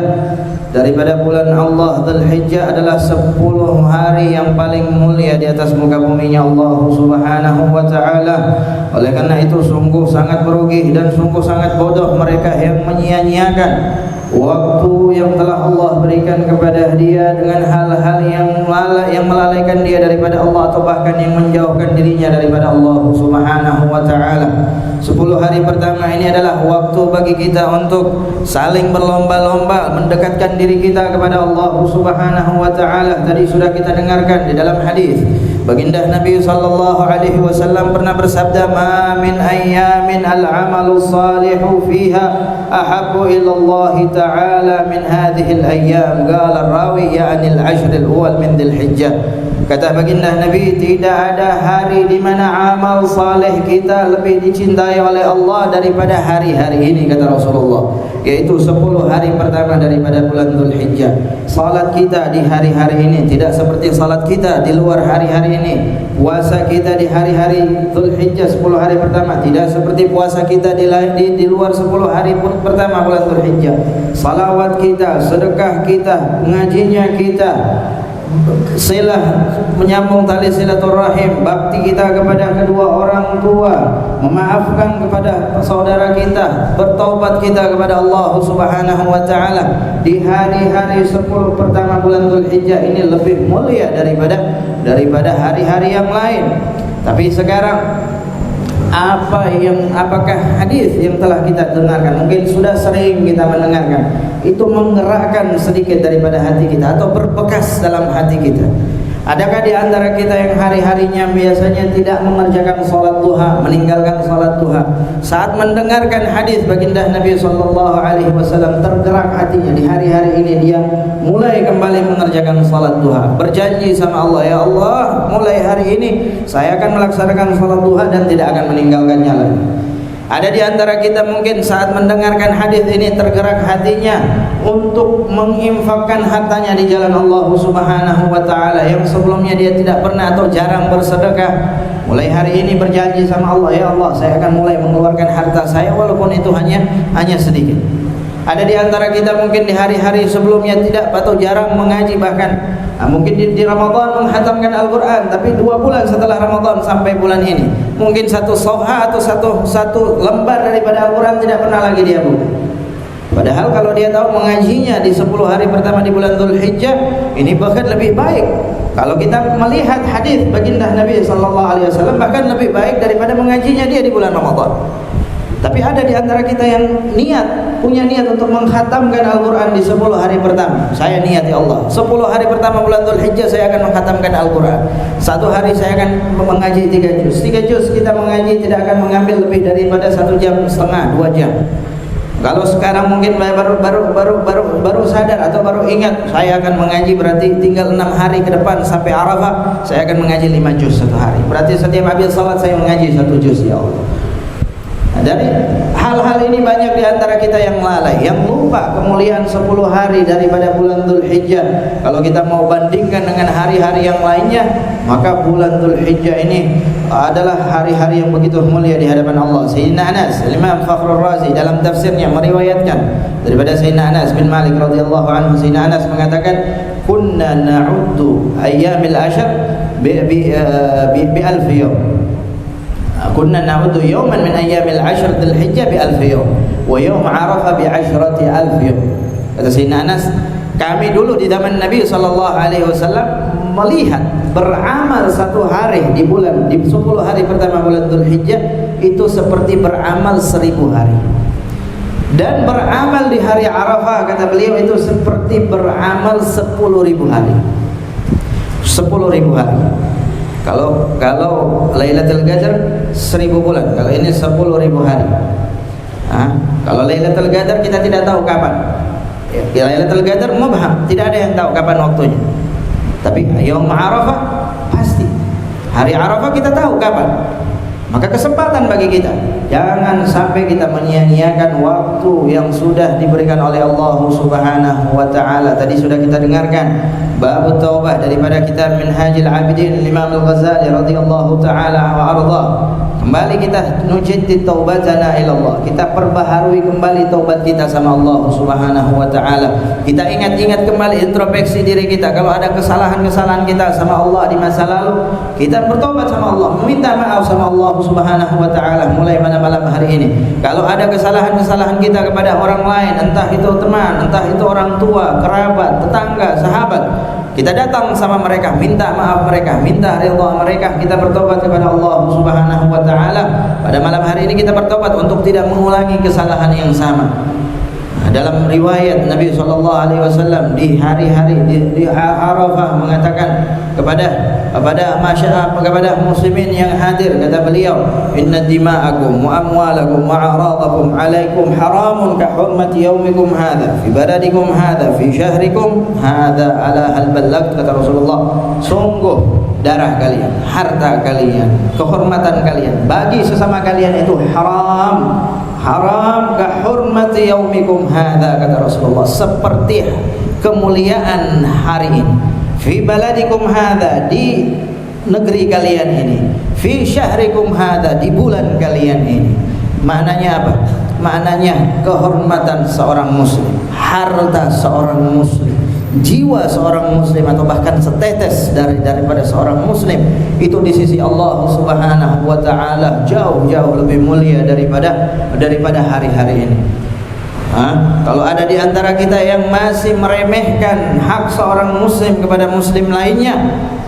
daripada bulan Allah Dzulhijjah adalah 10 hari yang paling mulia di atas muka buminya Allah Subhanahu wa ta'ala. Oleh karena itu sungguh sangat merugi dan sungguh sangat bodoh mereka yang menyia-nyiakan waktu yang telah Allah berikan kepada dia dengan hal-hal yang melalaikan dia daripada Allah, atau bahkan yang menjauhkan dirinya daripada Allah Subhanahu wa ta'ala. 10 hari pertama ini adalah waktu bagi kita untuk saling berlomba-lomba mendekatkan diri kita kepada Allah Subhanahu wa ta'ala. Tadi sudah kita dengarkan di dalam hadis, baginda Nabi sallallahu alaihi wasallam pernah bersabda, "Ma min ayyamin al-'amalu salihu fiha ahabbu ila Allah ta'ala min hadhihi al-ayyam." Qala ar-rawi ya'ni al-'ashr al-awwal min Dzulhijjah. Kata baginda Nabi, tidak ada hari di mana amal saleh kita lebih dicintai oleh Allah daripada hari-hari ini, kata Rasulullah, yaitu 10 hari pertama daripada bulan Dzulhijjah. Salat kita di hari-hari ini tidak seperti salat kita di luar hari-hari ini. Puasa kita di hari-hari Dzulhijjah 10 hari pertama tidak seperti puasa kita di luar 10 hari pertama bulan Dzulhijjah. Salawat kita, sedekah kita, ngajinya kita, silah menyambung tali silaturahim, bakti kita kepada kedua orang tua, memaafkan kepada saudara kita, bertaubat kita kepada Allah Subhanahu wa ta'ala di hari-hari 10 pertama bulan Dzulhijjah ini lebih mulia daripada hari-hari yang lain. Tapi sekarang apakah hadis yang telah kita dengarkan, mungkin sudah sering kita mendengarkan, itu menggerakkan sedikit daripada hati kita atau berbekas dalam hati kita? Adakah di antara kita yang hari-harinya biasanya tidak mengerjakan salat duha, meninggalkan salat duha, saat mendengarkan hadis baginda Nabi SAW tergerak hatinya, di hari-hari ini dia mulai kembali mengerjakan salat duha, berjanji sama Allah, ya Allah, mulai hari ini saya akan melaksanakan salat duha dan tidak akan meninggalkannya lagi. Ada di antara kita mungkin saat mendengarkan hadis ini tergerak hatinya untuk menginfakkan hartanya di jalan Allah Subhanahu wa taala yang sebelumnya dia tidak pernah atau jarang bersedekah. Mulai hari ini berjanji sama Allah, ya Allah, saya akan mulai mengeluarkan harta saya walaupun itu hanya sedikit. Ada di antara kita mungkin di hari-hari sebelumnya tidak atau jarang mengaji, bahkan mungkin di Ramadan menghatamkan Al-Quran, tapi 2 bulan setelah Ramadan sampai bulan ini mungkin satu safha atau satu lembar daripada Al-Quran tidak pernah lagi dia buka. Padahal kalau dia tahu mengajinya di 10 hari pertama di bulan Dzulhijjah, ini bahkan lebih baik. Kalau kita melihat hadis baginda Nabi SAW, bahkan lebih baik daripada mengajinya dia di bulan Ramadan. Tapi ada di antara kita yang punya niat untuk mengkhatamkan Al-Quran di 10 hari pertama. Saya niat, ya Allah, 10 hari pertama bulan Dzulhijjah saya akan mengkhatamkan Al-Quran. 1 hari saya akan mengaji 3 juz. 3 juz kita mengaji tidak akan mengambil lebih daripada 1,5 jam, 2 jam. Kalau sekarang mungkin baru sadar atau baru ingat, saya akan mengaji, berarti tinggal 6 hari ke depan sampai Arafah, saya akan mengaji 5 juz 1 hari. Berarti setiap habis salat saya mengaji 1 juz, ya Allah. Dari hal-hal ini banyak di antara kita yang lalai, yang lupa kemuliaan 10 hari daripada bulan Dzulhijjah. Kalau kita mau bandingkan dengan hari-hari yang lainnya, maka bulan Dzulhijjah ini adalah hari-hari yang begitu mulia di hadapan Allah. Sayyidina Anas, Imam Fakhrul Razi dalam tafsirnya meriwayatkan daripada Sayyidina Anas bin Malik radhiyallahu anhu. Sayyidina Anas mengatakan, "Kunna na'uddu ayyamil ashr bi alf yawm." Kunna na'uddu yawman min ayyamil ashr Dzulhijjah bi 1000 yawm wa yawm Arafah bi 10,000 yawm. Kata Sayyidina Anas, kami dulu di zaman Nabi SAW melihat beramal 1 hari di 10 hari pertama bulan Dzulhijjah itu seperti beramal 1000 hari. Dan beramal di hari Arafah, kata beliau, itu seperti beramal 10.000 hari. 10.000 hari. Kalau Lailatul Qadar 1000 bulan, kalau ini 10.000 hari. Kalau Lailatul Qadar kita tidak tahu kapan. Ya, Lailatul Qadar mubham, tidak ada yang tahu kapan waktunya. Tapi Yaum Arafah pasti. Hari Arafah kita tahu kapan. Maka kesempatan bagi kita, jangan sampai kita menyia-nyiakan waktu yang sudah diberikan oleh Allah Subhanahu wa taala. Tadi sudah kita dengarkan bab taubah daripada kitab Minhajul Abidin Imam Al-Ghazali radhiyallahu taala wa arda. Kembali kita nujaddid taubatana ila Allah. Kita perbaharui kembali taubat kita sama Allah Subhanahu wa taala. Kita ingat-ingat kembali, introspeksi diri kita. Kalau ada kesalahan-kesalahan kita sama Allah di masa lalu, kita bertobat sama Allah, meminta maaf sama Allah Subhanahu wa taala mulai pada malam hari ini. Kalau ada kesalahan-kesalahan kita kepada orang lain, entah itu teman, entah itu orang tua, kerabat, tetangga, sahabat, kita datang sama mereka, minta maaf mereka, minta ridha mereka, kita bertobat kepada Allah Subhanahu wa taala. Pada malam hari ini kita bertobat untuk tidak mengulangi kesalahan yang sama. Dalam riwayat Nabi SAW di hari-hari di Arafah mengatakan kepada muslimin yang hadir, kata beliau, inna dima'akum wa amwalakum wa a'radakum alaikum haramun ka hurmati yaumikum hadha fi baladikum hadha fi syahrikum hadha ala hal ballagt. Kata Rasulullah, sungguh darah kalian, harta kalian, kehormatan kalian bagi sesama kalian itu haram. Haram ka hurmati yaumikum hadza, kata Rasulullah, seperti kemuliaan hari ini. Fi baladikum hadza, di negeri kalian ini. Fi syahrikum hadza, di bulan kalian ini. Maknanya apa? Maknanya kehormatan seorang muslim, harta seorang muslim, jiwa seorang muslim, atau bahkan setetes daripada seorang muslim itu di sisi Allah Subhanahu wa taala jauh-jauh lebih mulia daripada hari-hari ini. Kalau ada di antara kita yang masih meremehkan hak seorang muslim kepada muslim lainnya,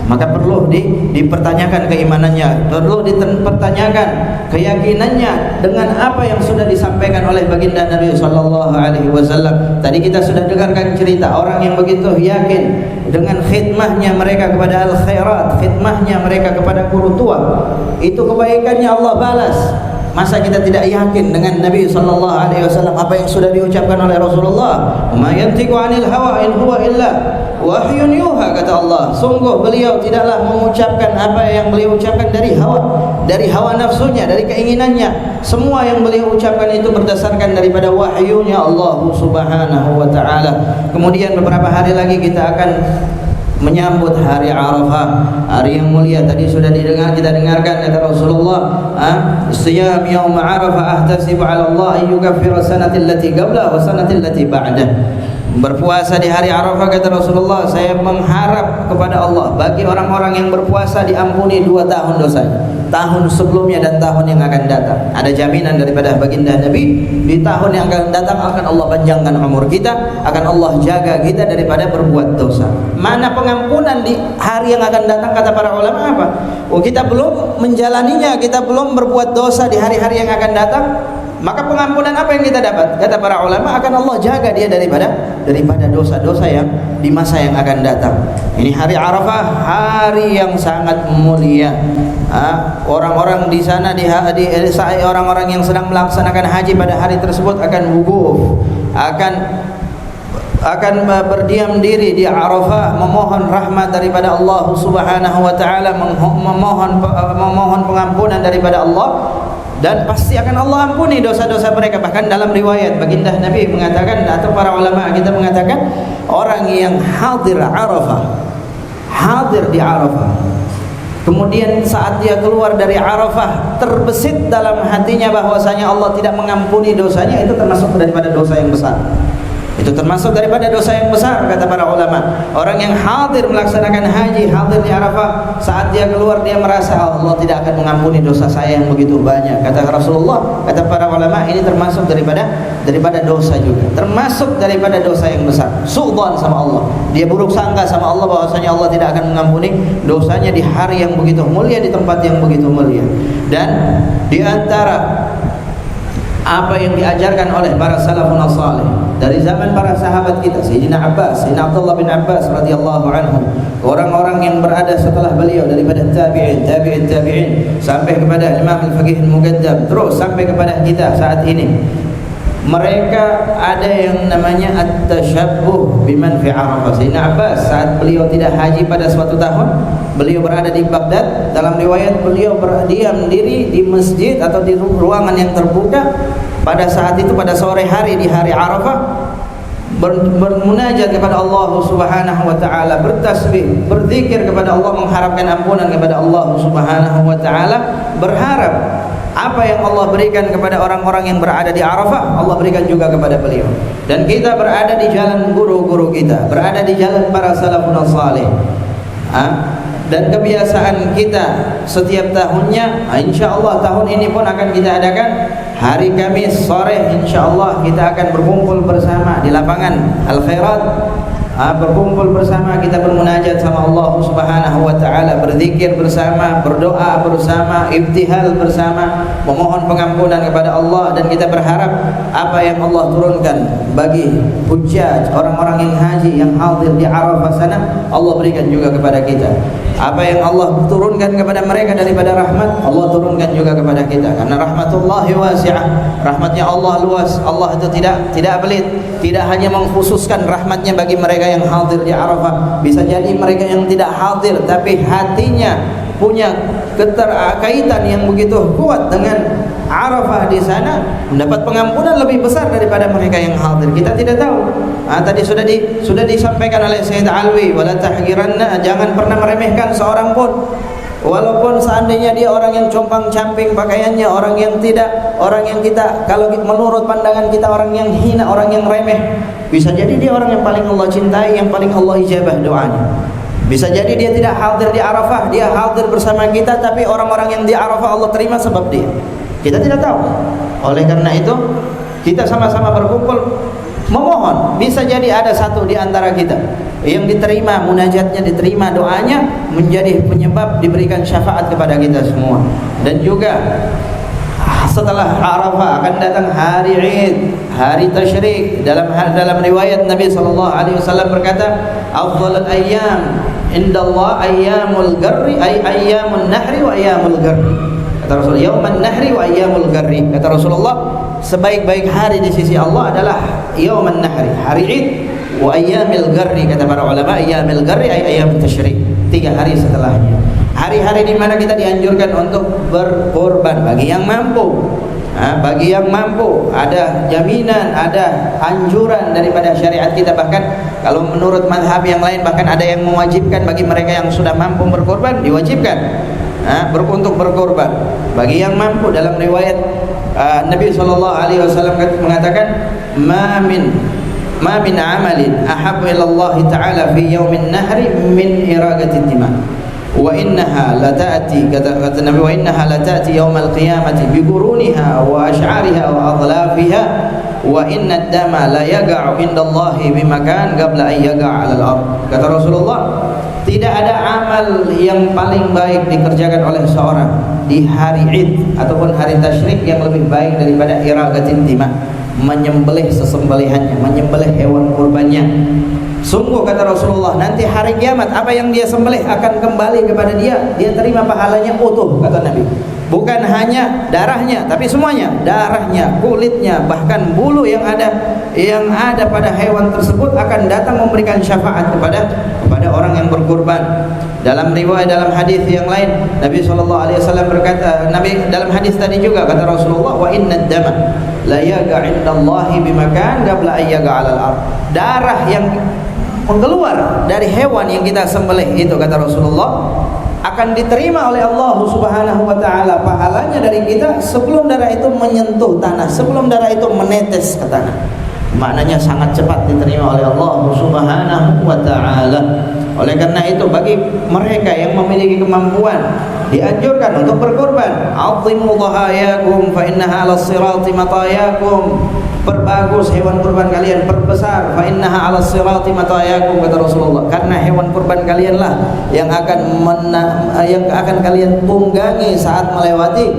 maka perlu dipertanyakan keimanannya, perlu dipertanyakan keyakinannya dengan apa yang sudah disampaikan oleh baginda Nabi sallallahu alaihi wasallam. Tadi kita sudah dengarkan cerita orang yang begitu yakin dengan khidmahnya mereka kepada al-khairat, khidmahnya mereka kepada guru tua, itu kebaikannya Allah balas. Masa kita tidak yakin dengan Nabi sallallahu alaihi wasallam apa yang sudah diucapkan oleh Rasulullah? Ma yantiqu 'anil hawa in huwa illa wahyun yuha, kata Allah. Sungguh beliau tidaklah mengucapkan apa yang beliau ucapkan dari hawa nafsunya, dari keinginannya. Semua yang beliau ucapkan itu berdasarkan daripada wahyunya Allah Subhanahu wa taala. Kemudian beberapa hari lagi kita akan menyambut hari Arafah, hari yang mulia. Tadi sudah kita dengarkan kata Rasulullah, siyam yaum Arafah ahtasibu 'ala Allah an yukaffira sanati allati qabla wa sanati allati ba'da. Berpuasa di hari Arafah, kata Rasulullah, saya mengharap kepada Allah bagi orang-orang yang berpuasa diampuni 2 tahun dosanya, tahun sebelumnya dan tahun yang akan datang. Ada jaminan daripada baginda Nabi, di tahun yang akan datang akan Allah panjangkan umur kita, akan Allah jaga kita daripada berbuat dosa. Mana pengampunan di hari yang akan datang, kata para ulama apa? Kita belum menjalaninya, kita belum berbuat dosa di hari-hari yang akan datang, maka pengampunan apa yang kita dapat? Kata para ulama, akan Allah jaga dia daripada dosa-dosa yang di masa yang akan datang. Ini hari Arafah, hari yang sangat mulia. Orang-orang di sana orang-orang yang sedang melaksanakan haji pada hari tersebut akan wukuf, akan berdiam diri di Arafah, memohon rahmat daripada Allah Subhanahu wa taala, memohon pengampunan daripada Allah, dan pasti akan Allah ampuni dosa-dosa mereka. Bahkan dalam riwayat baginda Nabi mengatakan, atau para ulama kita mengatakan, orang yang hadir di Arafah, kemudian saat dia keluar dari Arafah terbesit dalam hatinya bahwasanya Allah tidak mengampuni dosanya, itu termasuk daripada dosa yang besar. Itu termasuk daripada dosa yang besar, kata para ulama. Orang yang hadir melaksanakan haji, hadir di Arafah, saat dia keluar dia merasa Allah tidak akan mengampuni dosa saya yang begitu banyak. Kata Rasulullah, kata para ulama, ini termasuk daripada dosa juga, termasuk daripada dosa yang besar. Su'dzan sama Allah, dia buruk sangka sama Allah bahwasanya Allah tidak akan mengampuni dosanya di hari yang begitu mulia, di tempat yang begitu mulia. Dan di antara apa yang diajarkan oleh para salafun salih dari zaman para sahabat kita, Sayyidina Abdullah bin Abbas radhiyallahu anhu, orang-orang yang berada setelah beliau daripada tabi'in sampai kepada Imam al-Faqih al-Muqaddam, terus sampai kepada kita saat ini, mereka ada yang namanya at-tashabbuh biman fi Arafah. Sayyidina Abbas saat beliau tidak haji pada suatu tahun, beliau berada di Baghdad. Dalam riwayat beliau berdiam diri di masjid atau di ruangan yang terbuka pada saat itu, pada sore hari di hari Arafah, bermunajat kepada Allah Subhanahu wa taala, bertasbih, berzikir kepada Allah, mengharapkan ampunan kepada Allah Subhanahu wa taala, berharap apa yang Allah berikan kepada orang-orang yang berada di Arafah, Allah berikan juga kepada beliau. Dan kita berada di jalan guru-guru kita, berada di jalan para salafun salih. Dan kebiasaan kita setiap tahunnya, insyaallah tahun ini pun akan kita adakan hari Kamis sore, insyaallah kita akan berkumpul bersama di lapangan Al-Khairat, berkumpul bersama, kita bermunajat sama Allah Subhanahu wa taala, berzikir bersama, berdoa bersama, ibtihal bersama, memohon pengampunan kepada Allah. Dan kita berharap apa yang Allah turunkan bagi hujjaj, orang-orang yang haji yang hadir di Arafah sana, Allah berikan juga kepada kita. Apa yang Allah turunkan kepada mereka daripada rahmat, Allah turunkan juga kepada kita. Karena rahmatullahi wasi'ah, rahmatnya Allah luas. Allah itu tidak pelit, tidak hanya mengkhususkan rahmatnya bagi mereka yang hadir di Arafah. Bisa jadi mereka yang tidak hadir tapi hatinya punya keterkaitan yang begitu kuat dengan Arafah di sana, mendapat pengampunan lebih besar daripada mereka yang hadir. Kita tidak tahu. Tadi sudah disampaikan oleh Sayyid Alwi, wala tahqiranna, jangan pernah meremehkan seorang pun, walaupun seandainya dia orang yang compang-camping pakaiannya, orang yang kita kalau menurut pandangan kita orang yang hina, orang yang remeh, bisa jadi dia orang yang paling Allah cintai, yang paling Allah ijabah doanya. Bisa jadi dia tidak hadir di Arafah, dia hadir bersama kita, tapi orang-orang yang di Arafah Allah terima sebab dia. Kita tidak tahu. Oleh karena itu, kita sama-sama berkumpul memohon. Bisa jadi ada satu di antara kita yang diterima munajatnya, diterima doanya, menjadi penyebab diberikan syafaat kepada kita semua. Dan juga setelah Arafah akan datang hari Id, hari tasyrik. Dalam riwayat Nabi SAW berkata, afdhalul ayyam indallah ayyamul garri, ay ayyamun nahri wa ayyamul garri. Kata Rasulullah, yauman nahri wa ayyamul garri. Kata Rasulullah, sebaik-baik hari di sisi Allah adalah yauman nahri, hari Id, wa ayyamil garri. Kata para ulama, ayyamil garri ay ayyamut tasyrik, 3 hari setelahnya. Hari-hari di mana kita dianjurkan untuk berkorban bagi yang mampu. Bagi yang mampu ada jaminan, ada anjuran daripada syariat kita. Bahkan kalau menurut mazhab yang lain, bahkan ada yang mewajibkan bagi mereka yang sudah mampu berkorban, diwajibkan untuk berkorban bagi yang mampu. Dalam riwayat Nabi SAW mengatakan, ma min amalin ahabbu ila Allah Ta'ala fi yaumin nahri min iragatin dima. Wa innaha lata'ti, kata Nabi, wa innaha lata'ti yaumal qiyamati bi quruniha wa ash'ariha wa adlafiha wa inna ad-dama la yaqa'u indallahi bi makan qabla an yaqa'a 'alal ard. Kata Rasulullah, tidak ada amal yang paling baik dikerjakan oleh seorang di hari Id ataupun hari tasyrik yang lebih baik daripada iragatin dima, menyembelih sesembelihannya, menyembelih hewan kurbannya. Sungguh, kata Rasulullah, nanti hari kiamat apa yang dia sembelih akan kembali kepada dia. Dia terima pahalanya utuh, kata Nabi. Bukan hanya darahnya, tapi semuanya, darahnya, kulitnya, bahkan bulu yang ada pada hewan tersebut akan datang memberikan syafaat kepada orang yang berkurban. Dalam riwayat, dalam hadis yang lain, Nabi SAW berkata, dalam hadis tadi juga kata Rasulullah, wa inna ad-dama la yaqa 'indallahi bimakan qabla an yaqa 'alal ard. Darah yang keluar dari hewan yang kita sembelih itu, kata Rasulullah, akan diterima oleh Allah Subhanahu wa taala pahalanya dari kita sebelum darah itu menyentuh tanah, sebelum darah itu menetes ke tanah. Maknanya sangat cepat diterima oleh Allah Subhanahu wa taala. Oleh karena itu, bagi mereka yang memiliki kemampuan dianjurkan untuk berkorban. Azimu dhahayakum fa innaha 'alas sirati matayakum. Perbagus hewan kurban kalian, perbesar, fa innaha 'alas sirati matayakum, kata Rasulullah, karena hewan kurban kalianlah yang akan kalian tunggangi saat melewati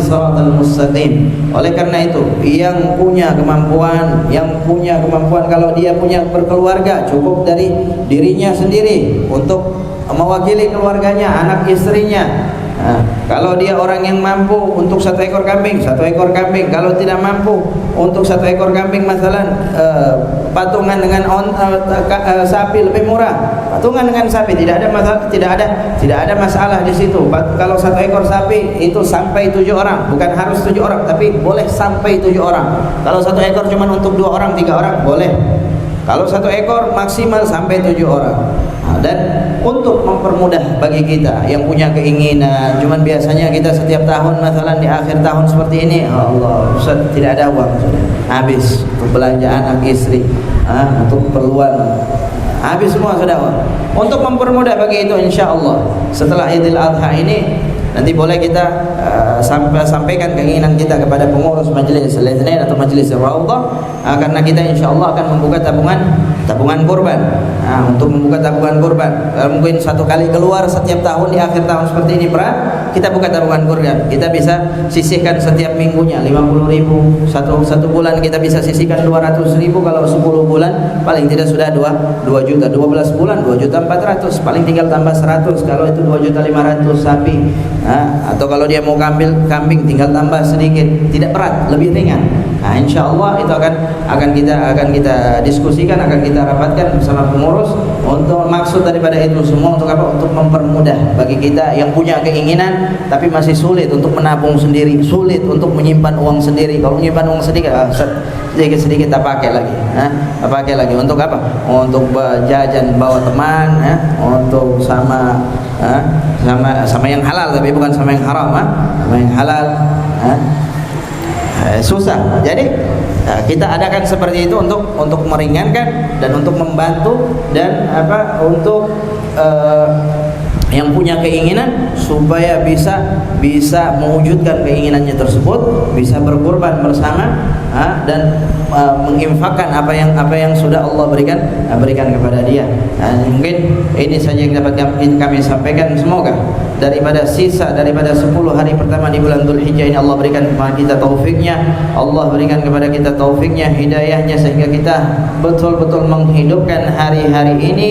shiratal mustaqim. Oleh karena itu, yang punya kemampuan kalau dia punya berkeluarga, cukup dari dirinya sendiri untuk mewakili keluarganya, anak istrinya. Kalau dia orang yang mampu untuk 1 ekor kambing, 1 ekor kambing. Kalau tidak mampu untuk 1 ekor kambing, masalah patungan dengan sapi lebih murah. Patungan dengan sapi tidak ada masalah di situ. Kalau 1 ekor sapi itu sampai 7 orang, bukan harus 7 orang, tapi boleh sampai 7 orang. Kalau 1 ekor cuma untuk 2 orang, 3 orang boleh. Kalau 1 ekor maksimal sampai 7 orang. Dan untuk mempermudah bagi kita yang punya keinginan, cuman biasanya kita setiap tahun, masalah di akhir tahun seperti ini, Allah, Ustaz, tidak ada uang, sudah habis untuk belanja anak istri, untuk keperluan, habis semua sudah. Untuk mempermudah bagi itu, insya Allah setelah Idul Adha ini nanti boleh kita sampaikan keinginan kita kepada pengurus majelis Al-Itsnain atau majelis Raudhah, karena kita insya Allah akan membuka tabungan kurban. Untuk membuka tabungan kurban, mungkin 1 kali keluar setiap tahun, di akhir tahun seperti ini berat, kita buka tabungan kurban. Kita bisa sisihkan setiap minggunya 50.000, satu bulan kita bisa sisihkan 200.000. Kalau 10 bulan paling tidak sudah 2 juta, 12 bulan 2.400.000, paling tinggal tambah 100. Kalau itu 2.500.000 sapi. Atau kalau dia mau kambing tinggal tambah sedikit, tidak berat, lebih ringan. Insya Allah itu akan kita diskusikan, akan kita rapatkan bersama pengurus untuk maksud daripada itu semua untuk apa? Untuk mempermudah bagi kita yang punya keinginan tapi masih sulit untuk menabung sendiri, sulit untuk menyimpan uang sendiri. Kalau menyimpan uang sedikit, sedikit tak pakai lagi. Untuk apa? Untuk jajan bawa teman, untuk sama yang halal, tapi bukan sama yang haram, sama yang halal. Susah. Jadi kita adakan seperti itu untuk meringankan dan untuk membantu dan untuk yang punya keinginan supaya bisa mewujudkan keinginannya tersebut, bisa berkorban bersama dan menginfakkan apa yang sudah Allah berikan kepada dia. Mungkin ini saja yang dapat kami sampaikan. Semoga daripada 10 hari pertama di bulan Dzulhijjah ini Allah berikan kepada kita taufiknya, Allah berikan kepada kita taufiknya, hidayahnya, sehingga kita betul-betul menghidupkan hari-hari ini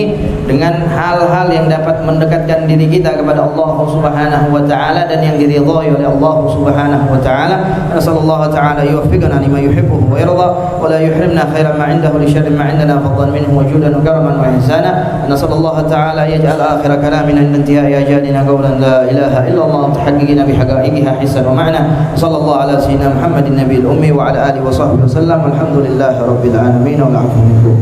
dengan hal-hal yang dapat mendekatkan diri kita kepada Allah Subhanahu wa taala dan yang diridhai oleh Allah Subhanahu wa taala. Nasallallahu taala yuwaffiqana lima yuhibbu wa yarda wa la yuhrimna khairan ma 'indahu li syarrin ma 'indana fadlan minhu wa judan wa karaman wa ihsana. Nasallallahu taala yaj'al akhir kalamina inda intihai ajalina qawlan la ilaha illallah tahaqqiqina bihaqa'iqiha hissan wa ma'na. Sallallahu ala sayyidina Muhammadin nabiyil ummi wa ala alihi wa sahbihi wasallam. Alhamdulillahi rabbil alamin wa 'afwa minkum.